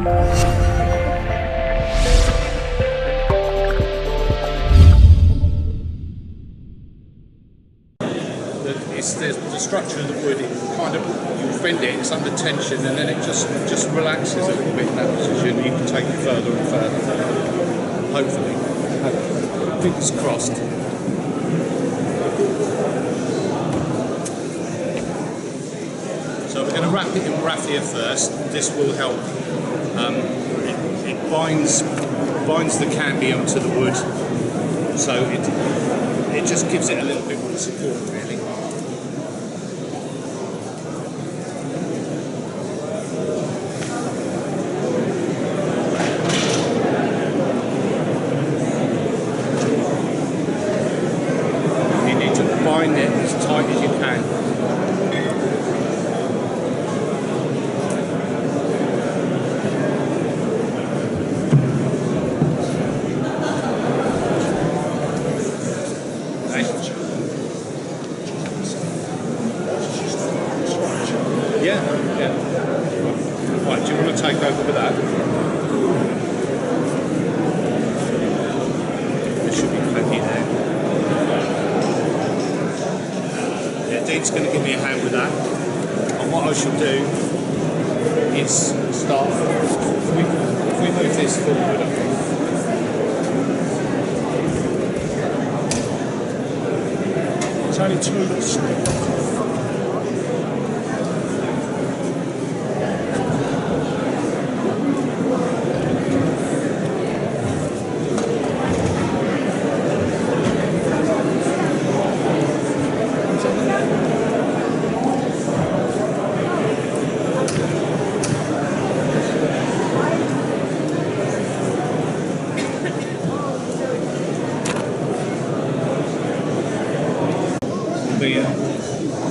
The structure of the wood, it kind of, you bend it, it's under tension, and then it just relaxes a little bit in that position. You can take it further and further, hopefully. Fingers crossed. So we're going to wrap it in raffia first. This will help. It binds the cambium to the wood, so it just gives it a little bit more support, really. You need to bind it as tight as you can. Take over with that. There should be plenty there. Yeah, Dean's going to give me a hand with that. And what I shall do is start. If we move this forward, I think. It's only 2 minutes.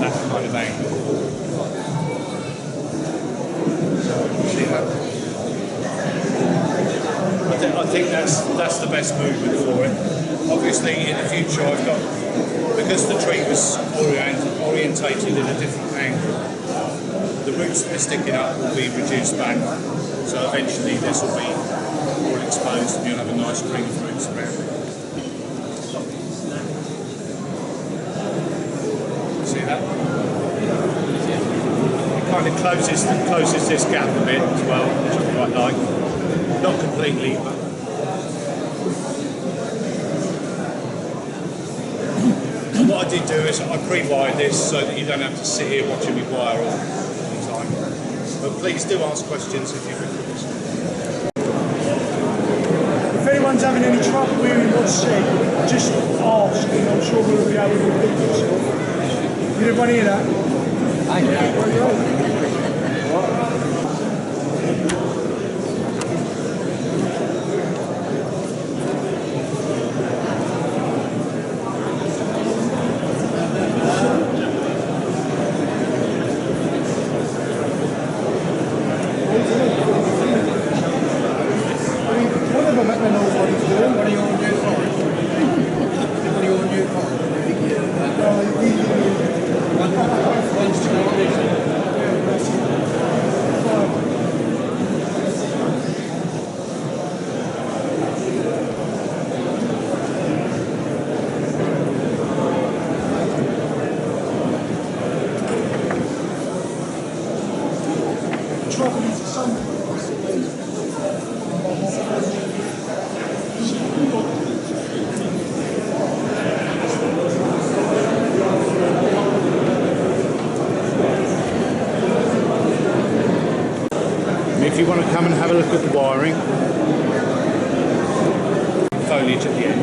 That kind of angle. See that? I think that's the best movement for it. Obviously, in the future, I've got, because the tree was orientated in a different angle, the roots that are sticking up will be reduced back. So eventually, this will be all exposed, and you'll have a nice ring of roots around it. See that? It kind of closes this gap a bit as well, which I quite like. Not completely, but and what I did do is I pre-wired this so that you don't have to sit here watching me wire all the time. But please do ask questions if you've got questions. If anyone's having any trouble hearing what's said, just ask, and I'm sure we'll be able to repeat yourself. Did everyone hear that? Thank you. If you want to come and have a look at the wiring, foliage at the end,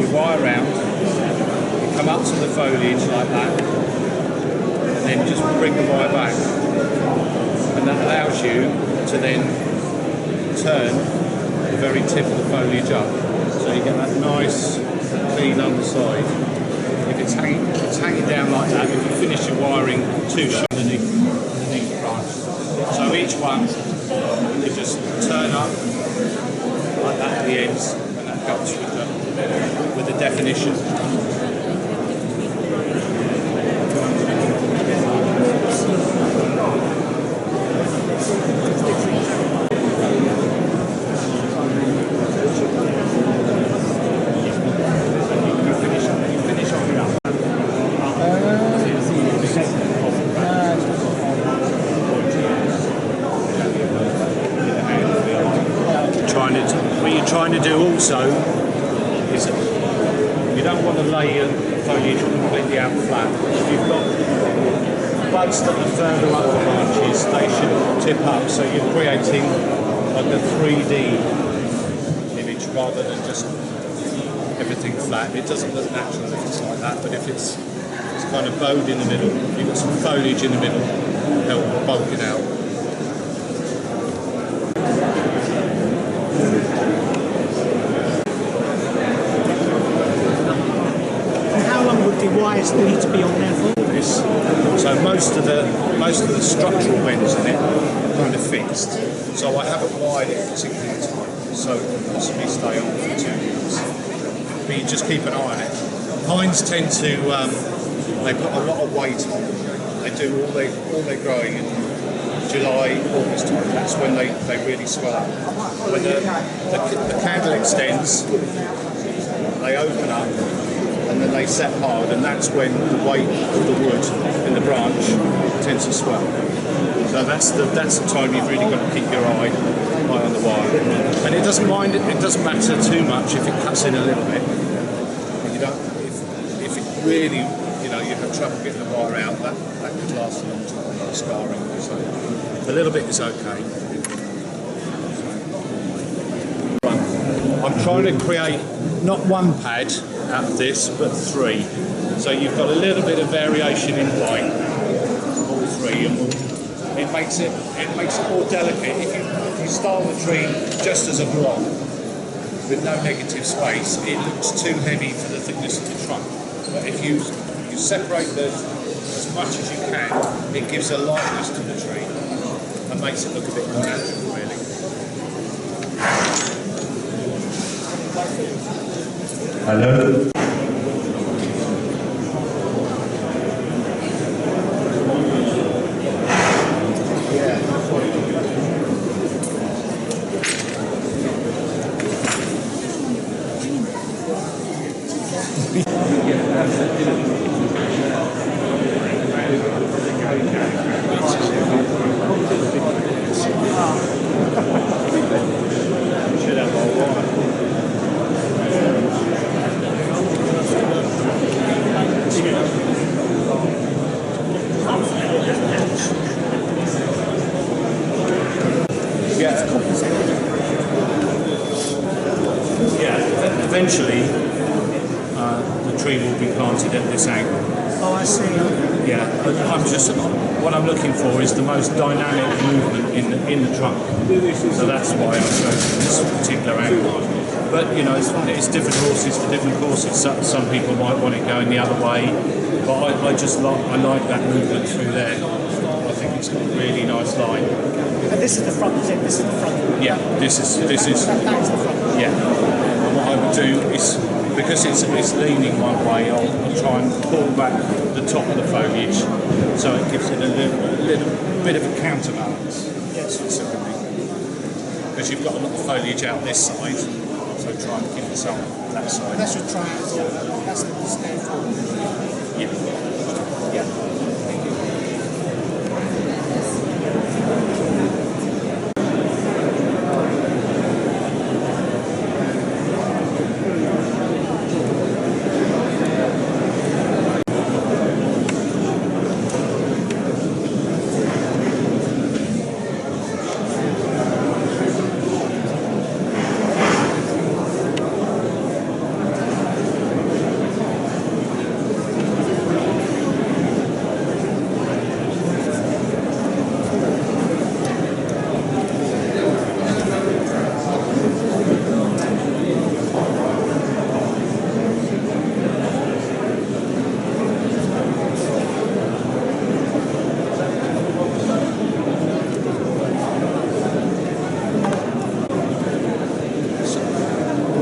you wire round, you come up to the foliage like that, and then just bring the wire back, and that allows you to then turn the very tip of the foliage up, so you get that nice clean underside. If it's hanging down like that, if you finish your wiring too short underneath the branch, so each one you just turn up like that at the ends, and that helps with the definition. to do also is you don't want to lay your foliage completely out flat. If you've got buds that are further up the branches, they should tip up, so you're creating like a 3D image rather than just everything flat. It doesn't look natural if it's like that, but if it's kind of bowed in the middle, you've got some foliage in the middle, help bulk it out. And how long would the wires need to be on there for? So most of the structural bends in it are kind of fixed. So I haven't wired it particularly tight, so it will possibly stay on for 2 years. But you just keep an eye on it. Pines tend to they put a lot of weight on. They do all their growing in July, August time. That's when they really swell up. When the candle extends, they open up and then they set hard, and that's when the weight of the wood in the branch tends to swell. So that's the time you've really got to keep your eye on the wire. And it doesn't matter too much if it cuts in a little bit. You don't, if it really, you have trouble getting the wire out, that could last a long time, like scarring. So a little bit is okay. I'm trying to create not one pad out of this, but 3. So you've got a little bit of variation in height, all 3, and it makes it more delicate. If you style the tree just as a block with no negative space, it looks too heavy for the thickness of the trunk. But if you separate as much as you can, it gives a lightness to the tree and makes it look a bit more natural, really. Hello. Eventually, the tree will be planted at this angle. Oh, I see. Yeah, what I'm looking for is the most dynamic movement in the trunk. So that's why I've chosen this particular angle. But it's different horses for different courses. Some people might want it going the other way, but I like that movement through there. I think it's got a really nice line. And this is the front, is it? This is the front. Yeah, this is. That is the front. Yeah. And what I would do is, because it's leaning one way, I'll try and pull back the top of the foliage so it gives it a little bit of a counterbalance. Yes. Specifically. Because you've got a lot of foliage out this side, so try and keep some that side. That's your triangle. That's the stand for. Yeah. Yeah.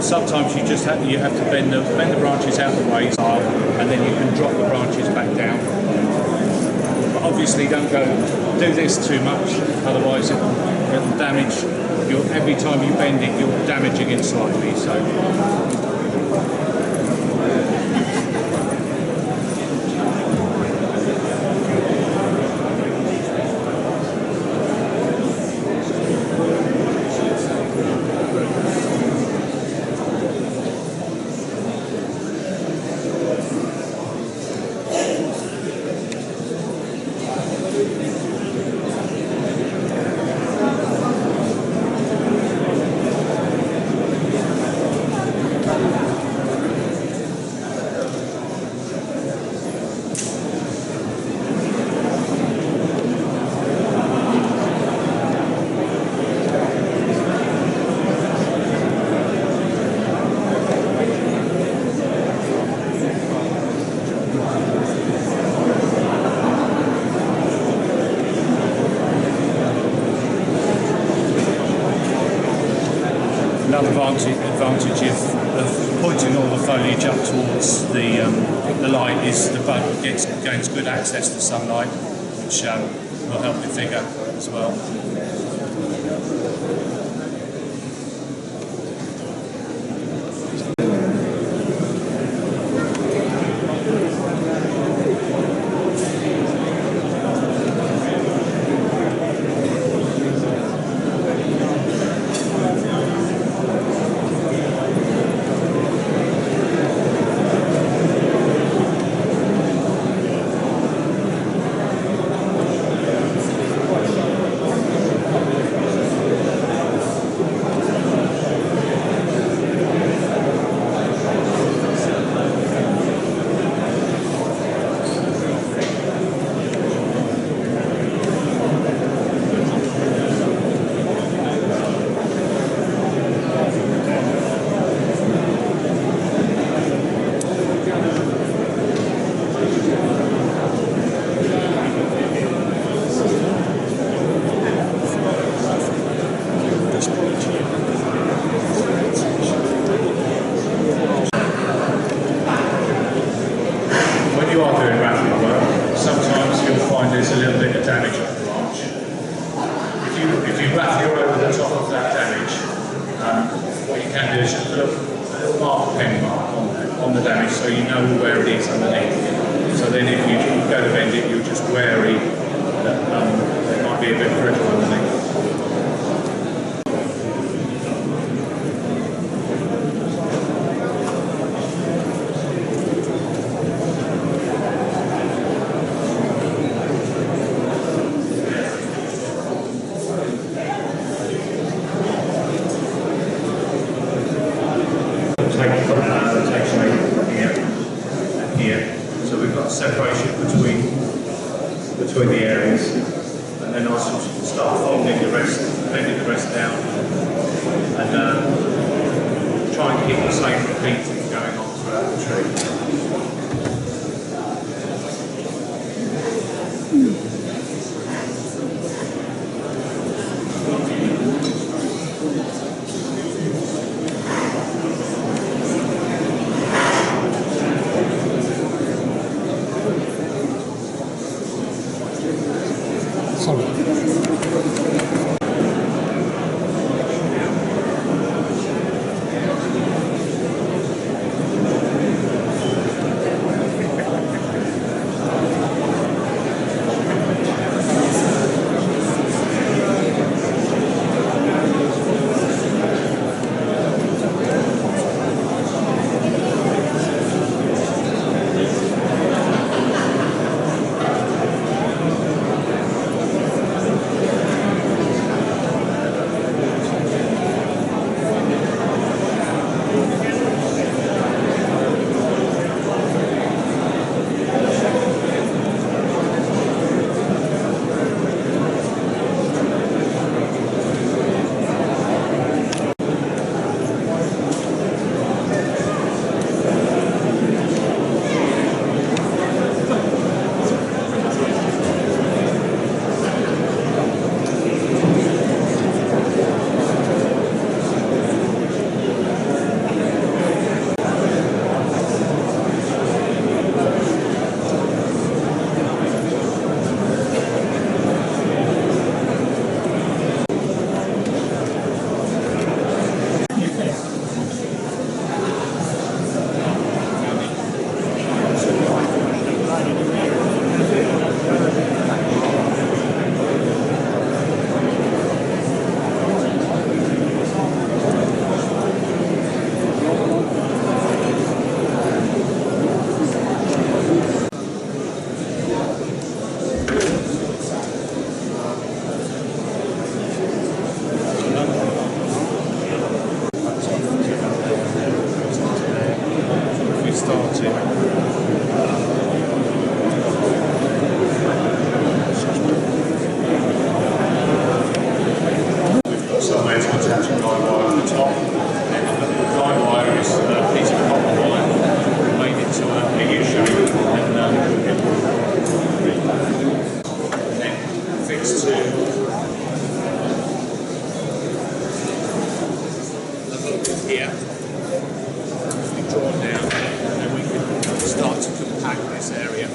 Sometimes you just have to bend the branches out the way, and then you can drop the branches back down. But obviously, don't do this too much, otherwise it will damage. Every time you bend it, you're damaging it slightly. So. advantage of pointing all the foliage up towards the light is the bud gains good access to sunlight, which will help the figure as well. Between the areas, and then I'll start folding bending the rest down, and try and keep the same repeating going on throughout the tree. this area.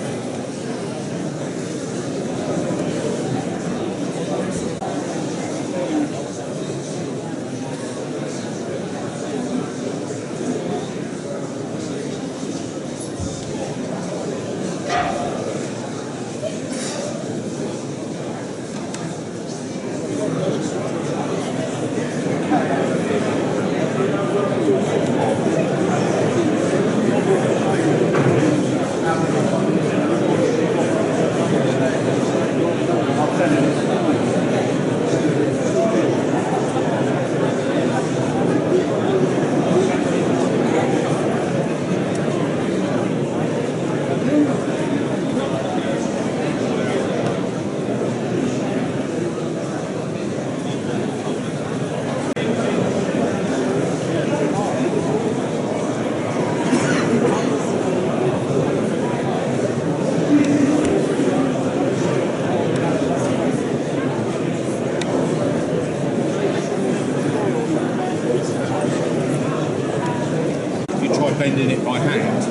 Bending it by hand,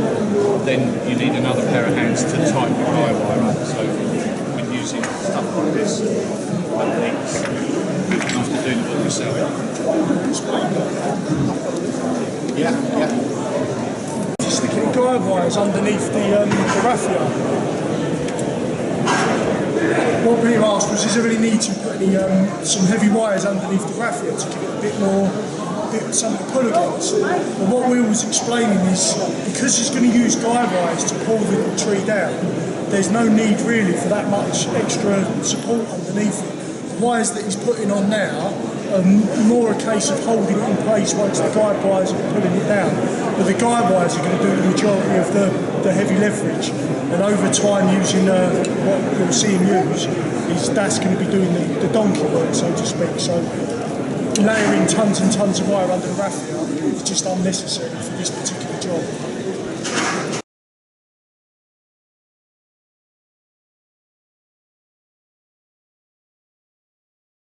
then you need another pair of hands to tighten the guy wire up. So when using stuff like this, it's good enough to do the work yourself. Yeah. Sticking guide wires underneath the raffia. What we asked was, is there any need to put any some heavy wires underneath the raffia to give it a bit more, something to pull against? But what Will was explaining is, because he's going to use guide wires to pull the tree down, there's no need really for that much extra support underneath it. The wires that he's putting on now are more a case of holding it in place once the guide wires are pulling it down. But the guide wires are going to do the majority of the heavy leverage, and over time using what you'll see him use, that's going to be doing the donkey work, so to speak. So layering tons and tons of wire under the raffia is just unnecessary for this particular